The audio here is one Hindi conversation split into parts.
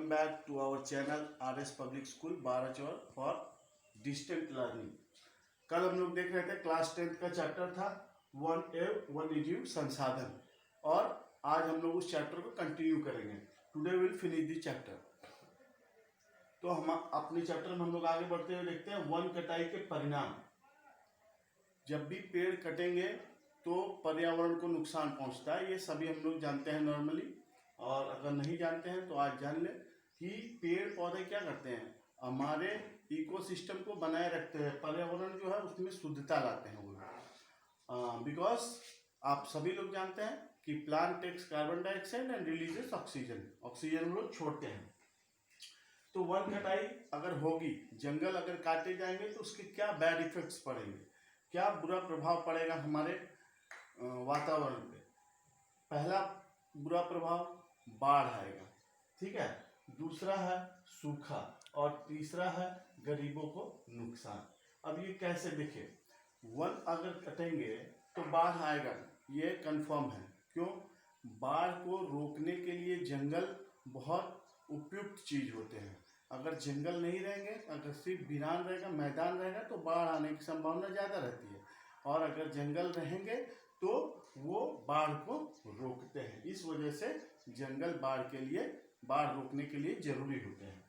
welcome back to our channel RS Public School Barachaur for distant learning. कल हम लोग देख रहे थे क्लास 10 का चैप्टर था वन्यजीव संसाधन और आज हम लोग उस चैप्टर को कंटिन्यू करेंगे। Today will finish the chapter. तो हम अपने चैप्टर में हम लोग आगे बढ़ते हुए देखते हैं वन कटाई के परिणाम। जब भी पेड़ कटेंगे तो पर्यावरण को नुकसान पहुंचता है, ये सभी हम लोग जानते हैं नॉर्मली। और अगर नहीं जानते हैं तो आज जान ले कि पेड़ पौधे क्या करते हैं, हमारे इकोसिस्टम को बनाए रखते हैं, पर्यावरण जो है उसमें शुद्धता लाते हैं वो। बिकॉज आप सभी लोग जानते हैं कि plant takes carbon dioxide and releases oxygen, oxygen हम लोग छोड़ते हैं। तो वन कटाई अगर होगी, जंगल अगर काटे जाएंगे तो उसके क्या बैड इफेक्ट्स पड़ेंगे, क्या बुरा प्रभाव पड़ेगा हमारे वातावरण पे। पहला बुरा प्रभाव बाढ़ आएगा, ठीक है, दूसरा है सूखा और तीसरा है गरीबों को नुकसान। अब ये कैसे दिखे, वन अगर कटेंगे तो बाढ़ आएगा, ये कंफर्म है। क्यों? बाढ़ को रोकने के लिए जंगल बहुत उपयुक्त चीज होते हैं। अगर जंगल नहीं रहेंगे, अगर सिर्फ वीरान रहेगा, मैदान रहेगा तो बाढ़ आने की संभावना ज़्यादा रहती है। और अगर जंगल रहेंगे तो वो बाढ़ को रोकते हैं। इस वजह से जंगल बाढ़ रोकने के लिए जरूरी होते हैं।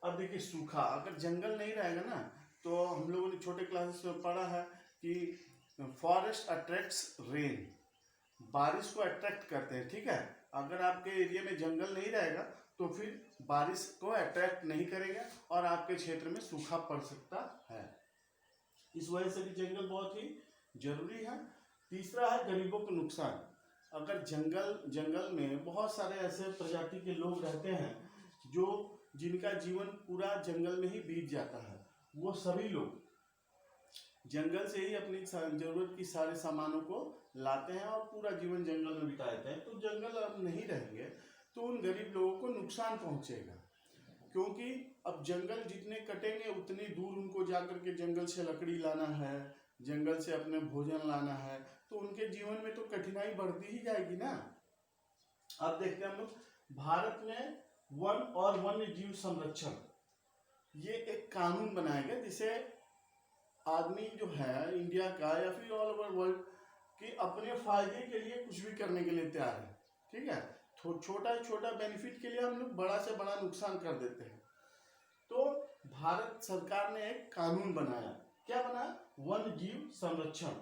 अब देखिए सूखा, अगर जंगल नहीं रहेगा ना, तो हम लोगों ने छोटे क्लासेस में पढ़ा है कि फॉरेस्ट अट्रैक्ट्स रेन, बारिश को अट्रैक्ट करते हैं, ठीक है। अगर आपके एरिया में जंगल नहीं रहेगा तो फिर बारिश को अट्रैक्ट नहीं करेगा और आपके क्षेत्र में सूखा पड़ सकता है। इस वजह से भी जंगल बहुत ही जरूरी है। तीसरा है गरीबों को नुकसान। अगर जंगल में बहुत सारे ऐसे प्रजाति के लोग रहते हैं जिनका जीवन पूरा जंगल में ही बीत जाता है, वो सभी लोग जंगल से ही अपनी जरूरत की सारे सामानों को लाते हैं और पूरा जीवन जंगल में बिता देते हैं। तो जंगल अब नहीं रहेंगे तो उन गरीब लोगों को नुकसान पहुंचेगा, क्योंकि अब जंगल जितने कटेंगे उतनी दूर उनको जाकर के जंगल से लकड़ी लाना है, जंगल से अपने भोजन लाना है, तो उनके जीवन में तो कठिनाई बढ़ती ही जाएगी ना। अब देखते हैं हम लोग भारत में वन और वन्य जीव संरक्षण, ये एक कानून बनाया गया जिसे आदमी जो है इंडिया का या फिर ऑल ओवर वर्ल्ड कि अपने फायदे के लिए कुछ भी करने के लिए तैयार है, ठीक है। छोटा छोटा बेनिफिट के लिए हम लोग बड़ा से बड़ा नुकसान कर देते हैं। तो भारत सरकार ने एक कानून बनाया, क्या बना? वन्य जीव संरक्षण।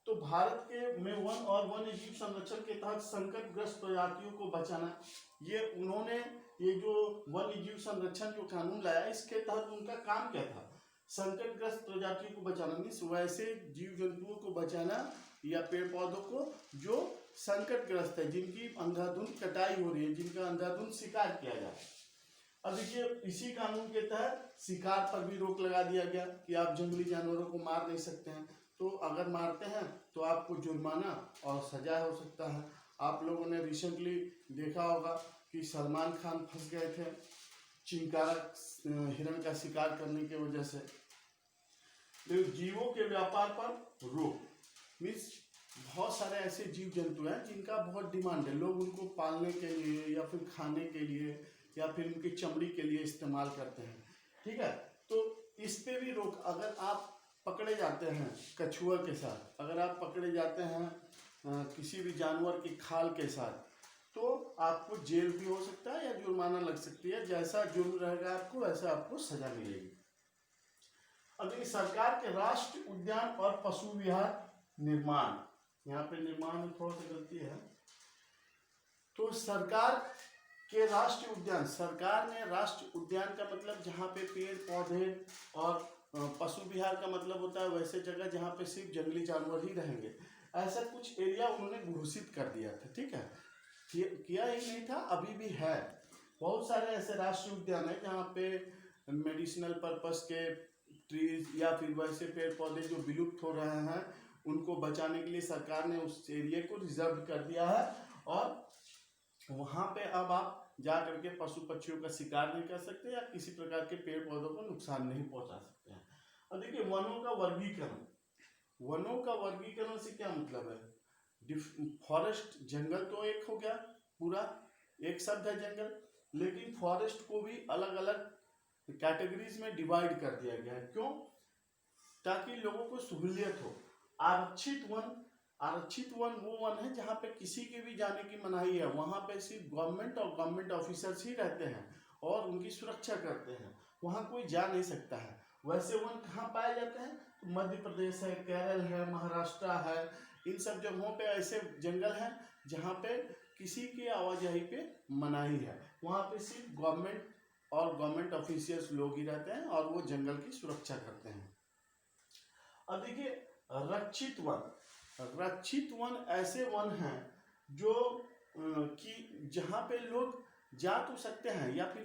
तो भारत के में वन और वन्य जीव संरक्षण के तहत संकटग्रस्त प्रजातियों को बचाना, ये जो वन्य जीव संरक्षण जो कानून लाया, इसके तहत उनका काम क्या था? संकटग्रस्त प्रजातियों को बचाना, मीन्स वैसे जीव जंतुओं को बचाना या पेड़ पौधों को जो संकटग्रस्त है, जिनकी अंधाधुंध कटाई हो रही है, जिनका अंधाधुंध शिकार किया जाए। अब देखिए इसी कानून के तहत शिकार पर भी रोक लगा दिया गया कि आप जंगली जानवरों को मार नहीं सकते हैं। तो अगर मारते हैं तो आपको जुर्माना और सजा हो सकता है। आप लोगों ने रिसेंटली देखा होगा कि सलमान खान फंस गए थे चिंकारा हिरण का शिकार करने की वजह से। जीवों के व्यापार पर रोक, मीन्स बहुत सारे ऐसे जीव जंतु हैं जिनका बहुत डिमांड है, लोग उनको पालने के लिए या फिर खाने के लिए या फिर उनकी चमड़ी के लिए इस्तेमाल करते हैं, ठीक है। तो इस पे भी रोक, अगर आप पकड़े जाते हैं कछुआ के साथ, अगर आप पकड़े जाते हैं किसी भी जानवर की खाल के साथ, तो आपको जेल भी हो सकता है या जुर्माना लग सकती है। जैसा जुर्म रहेगा आपको वैसा आपको सजा मिलेगी। अब देखिए सरकार के राष्ट्रीय उद्यान और पशु विहार निर्माण, यहाँ पे निर्माण में थोड़ा सा गलती है। तो सरकार के राष्ट्रीय उद्यान, सरकार ने राष्ट्रीय उद्यान का मतलब जहाँ पे पेड़ पौधे और पशु विहार का मतलब होता है वैसे जगह जहाँ पे सिर्फ जंगली जानवर ही रहेंगे, ऐसा कुछ एरिया उन्होंने घोषित कर दिया था, ठीक है। किया ही नहीं था, अभी भी है। बहुत सारे ऐसे राष्ट्रीय उद्यान है जहाँ पे मेडिसिनल पर्पस के ट्रीज या फिर वैसे पेड़ पौधे जो विलुप्त हो रहे हैं उनको बचाने के लिए सरकार ने उस एरिया को रिजर्व कर दिया है और वहाँ पे अब आप जा करके पशु पक्षियों का शिकार नहीं कर सकते या किसी प्रकार के पेड़ पौधों को नुकसान नहीं पहुंचा सकते हैं। अब देखिए वनों का वर्गीकरण, वनों का वर्गीकरण से क्या मतलब है? फॉरेस्ट, जंगल तो एक हो गया, पूरा एक शब्द है जंगल। लेकिन फॉरेस्ट को भी अलग अलग कैटेगरीज में डिवाइड कर दिया गया है। क्यों? ताकि लोगों को सहूलियत हो। आरक्षित वन वो वन है जहाँ पे किसी के भी जाने की मनाही है, वहाँ पे सिर्फ गवर्नमेंट और गवर्नमेंट ऑफिसर्स ही रहते हैं और उनकी सुरक्षा करते हैं, वहाँ कोई जा नहीं सकता है। वैसे वन कहाँ पाए जाते हैं? तो मध्य प्रदेश है, केरल है, महाराष्ट्र है, इन सब जगहों पे ऐसे जंगल हैं जहाँ पे किसी की आवाजाही पे मनाही है। वहाँ पे सिर्फ गवर्नमेंट और गवर्नमेंट ऑफिशियल्स लोग ही रहते हैं और वो जंगल की सुरक्षा करते हैं। अब देखिए, रक्षित वन ऐसे वन हैं जो कि जहाँ पे लोग जा तो सकते हैं या फिर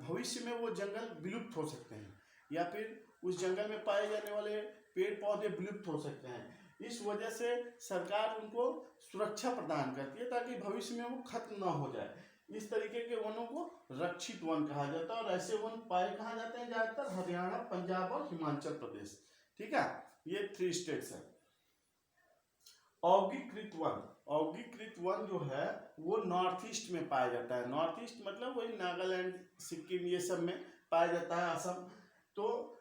भविष्य में वो जंगल विलुप्त हो सकते हैं या फिर उस जंगल में पाए जाने वाले पेड़ पौधे विलुप्त हो सकते हैं। इस वजह से सरकार उनको सुरक्षा प्रदान करती है ताकि भविष्य में वो खत्म ना हो जाए। इस तरीके के वनों को रक्षित वन कहा जाता है और ऐसे वन पाए कहाँ जाते हैं? ज़्यादातर हरियाणा, पंजाब और हिमाचल प्रदेश। ठीक है, ये 3 स्टेट्स हैं। औगीकृत वन जो है वो नॉर्थ ईस्ट में पाया जाता है। नॉर्थ ईस्ट मतलब वही नागालैंड, सिक्किम, ये सब में पाया जाता है, असम। तो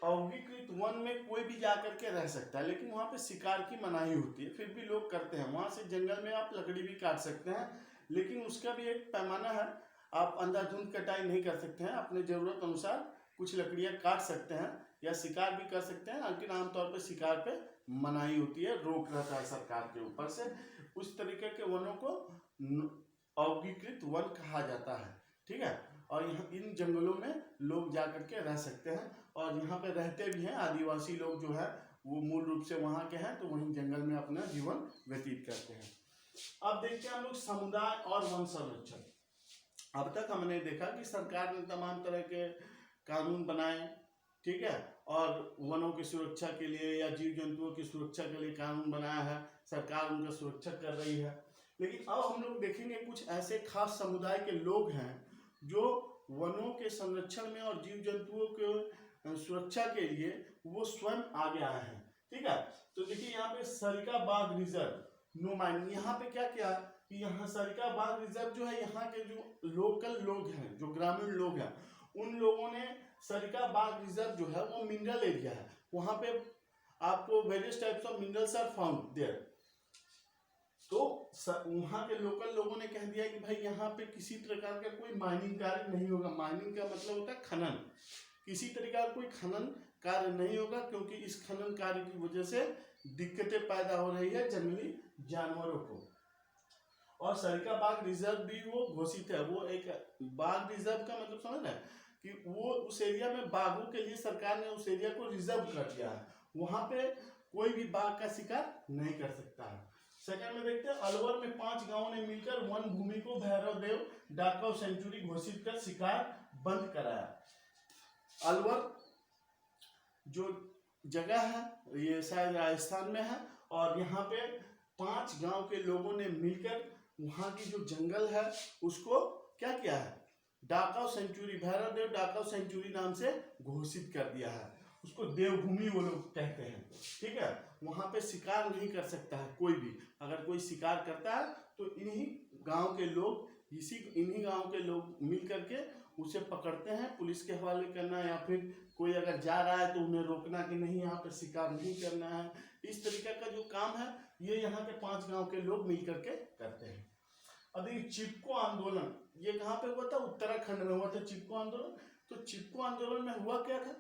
औगीकृत वन में कोई भी जा करके रह सकता है, लेकिन वहाँ पे शिकार की मनाही होती है, फिर भी लोग करते हैं। वहाँ से जंगल में आप लकड़ी भी काट सकते हैं, लेकिन उसका भी एक पैमाना है। आप अंधाधुंध कटाई नहीं कर सकते हैं, अपने ज़रूरत अनुसार कुछ लकड़ियाँ काट सकते हैं या शिकार भी कर सकते हैं, लेकिन आमतौर पर शिकार पे मनाही होती है, रोक रहता है सरकार के ऊपर से। उस तरीके के वनों को औगीकृत वन कहा जाता है। ठीक है, और यहाँ इन जंगलों में लोग जा करके रह सकते हैं और यहाँ पे रहते भी हैं। आदिवासी लोग जो है वो मूल रूप से वहाँ के हैं, तो वहीं जंगल में अपना जीवन व्यतीत करते हैं। अब देखते हैं हम लोग समुदाय और वन संरक्षण। अब तक हमने देखा कि सरकार ने तमाम तरह के कानून बनाए, ठीक है, और वनों की सुरक्षा के लिए या जीव जंतुओं की सुरक्षा के लिए कानून बनाया है, सरकार उनका सुरक्षा कर रही है। लेकिन अब हम लोग देखेंगे कुछ ऐसे खास समुदाय के लोग हैं जो वनों के संरक्षण में और जीव जंतुओं के सुरक्षा के लिए वो स्वयं आगे आए हैं। ठीक है, तो देखिए यहाँ पे सरिका बाघ रिजर्व नुमाइंद, यहाँ पे क्या किया कि यहाँ सरिका बाघ रिजर्व जो है, यहाँ के जो लोकल लोग हैं, जो ग्रामीण लोग हैं, उन लोगों ने सरिका बाघ रिजर्व जो है वो मिनरल एरिया है, वहाँ पे आपको various types of minerals are found there. तो वहाँ के लोकल लोगों ने कह दिया कि भाई यहाँ पे किसी प्रकार का कोई माइनिंग कार्य नहीं होगा। माइनिंग का मतलब होता है खनन, किसी तरीका का कोई खनन कार्य नहीं होगा, क्योंकि इस खनन कार्य की वजह से दिक्कतें पैदा हो रही है जंगली जानवरों को। और सरिका बाघ रिजर्व भी वो घोषित है। वो एक बाघ रिजर्व का मतलब समझ रहे हैं कि वो उस एरिया में बाघों के लिए सरकार ने उस एरिया को रिजर्व कर दिया है, वहां पे कोई भी बाघ का शिकार नहीं कर सकता है। सेकंड में देखते हैं, अलवर में 5 गांवों ने मिलकर वन भूमि को भैरव देव डाकव सेंचुरी घोषित कर शिकार बंद कराया। अलवर जो जगह है ये शायद राजस्थान में है, और यहाँ पे 5 गांव के लोगों ने मिलकर वहां की जो जंगल है उसको क्या किया है, डाकव सेंचुरी, भैरव देव डाकव सेंचुरी नाम से घोषित कर दिया है। उसको देवभूमि वो लोग कहते हैं। ठीक है, वहां पे शिकार नहीं कर सकता है कोई भी। अगर कोई शिकार करता है तो इन्हीं गांव के लोग मिल करके उसे पकड़ते हैं, पुलिस के हवाले करना, या फिर कोई अगर जा रहा है तो उन्हें रोकना कि नहीं यहाँ पे शिकार नहीं करना है। इस तरीके का जो काम है ये यहाँ के 5 गांव के लोग मिल करके करते हैं। अब देखिए चिपको आंदोलन, ये कहाँ पे हुआ था? उत्तराखंड में हुआ था चिपको आंदोलन। तो चिपको आंदोलन में हुआ क्या था,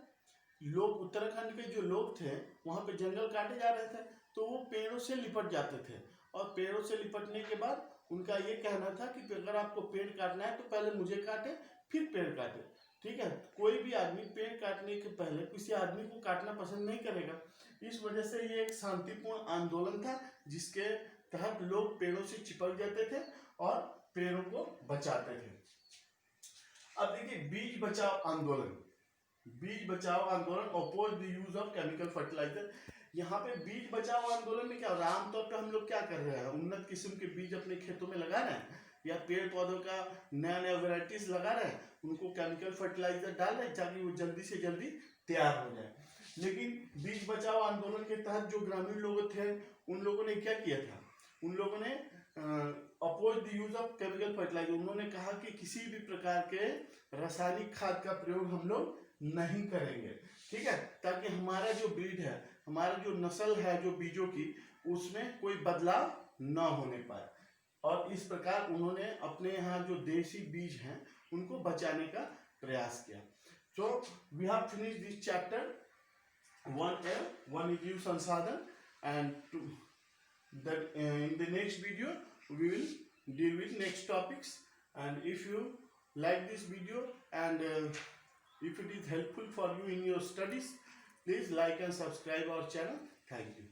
लोग उत्तराखंड के जो लोग थे वहाँ पे जंगल काटे जा रहे थे, तो वो पेड़ों से लिपट जाते थे, और पेड़ों से लिपटने के बाद उनका ये कहना था कि अगर आपको पेड़ काटना है तो पहले मुझे काटे फिर पेड़ काटे। ठीक है, कोई भी आदमी पेड़ काटने के पहले किसी आदमी को काटना पसंद नहीं करेगा। इस वजह से ये एक शांतिपूर्ण आंदोलन था जिसके तहत लोग पेड़ों से चिपक जाते थे और पेड़ों को बचाते थे। अब देखिए बीज बचाओ आंदोलन oppose the use of chemical fertiliser. यहाँ पे बीज बचाओ आंदोलन में क्या हो रहा है, आमतौर पे हम लोग क्या कर रहे हैं, उन्नत किस्म के बीज अपने खेतों में लगा रहे हैं या पेड़ पौधों का नया नया वेराइटीज लगा रहे हैं, उनको केमिकल फर्टिलाइजर डाल रहे हैं ताकि वो जल्दी से जल्दी तैयार हो जाए। लेकिन बीज बचाओ आंदोलन के तहत जो ग्रामीण लोग थे उन लोगों ने क्या किया था, उन लोगों ने oppose the use of chemical fertiliser, उन्होंने कहा कि किसी भी प्रकार के रासायनिक खाद का प्रयोग हम लोग नहीं करेंगे, ठीक है, ताकि हमारा जो ब्रीड है, हमारा जो नस्ल है जो बीजों की, उसमें कोई बदलाव न होने पाए। और इस प्रकार उन्होंने अपने यहाँ जो देसी बीज हैं उनको बचाने का प्रयास किया। So we have finish this chapter 1L, वन्यजीव संसाधन, and in the next video we will deal with next topics. And if you like this video and if it is helpful for you in your studies, please like and subscribe our channel. Thank you.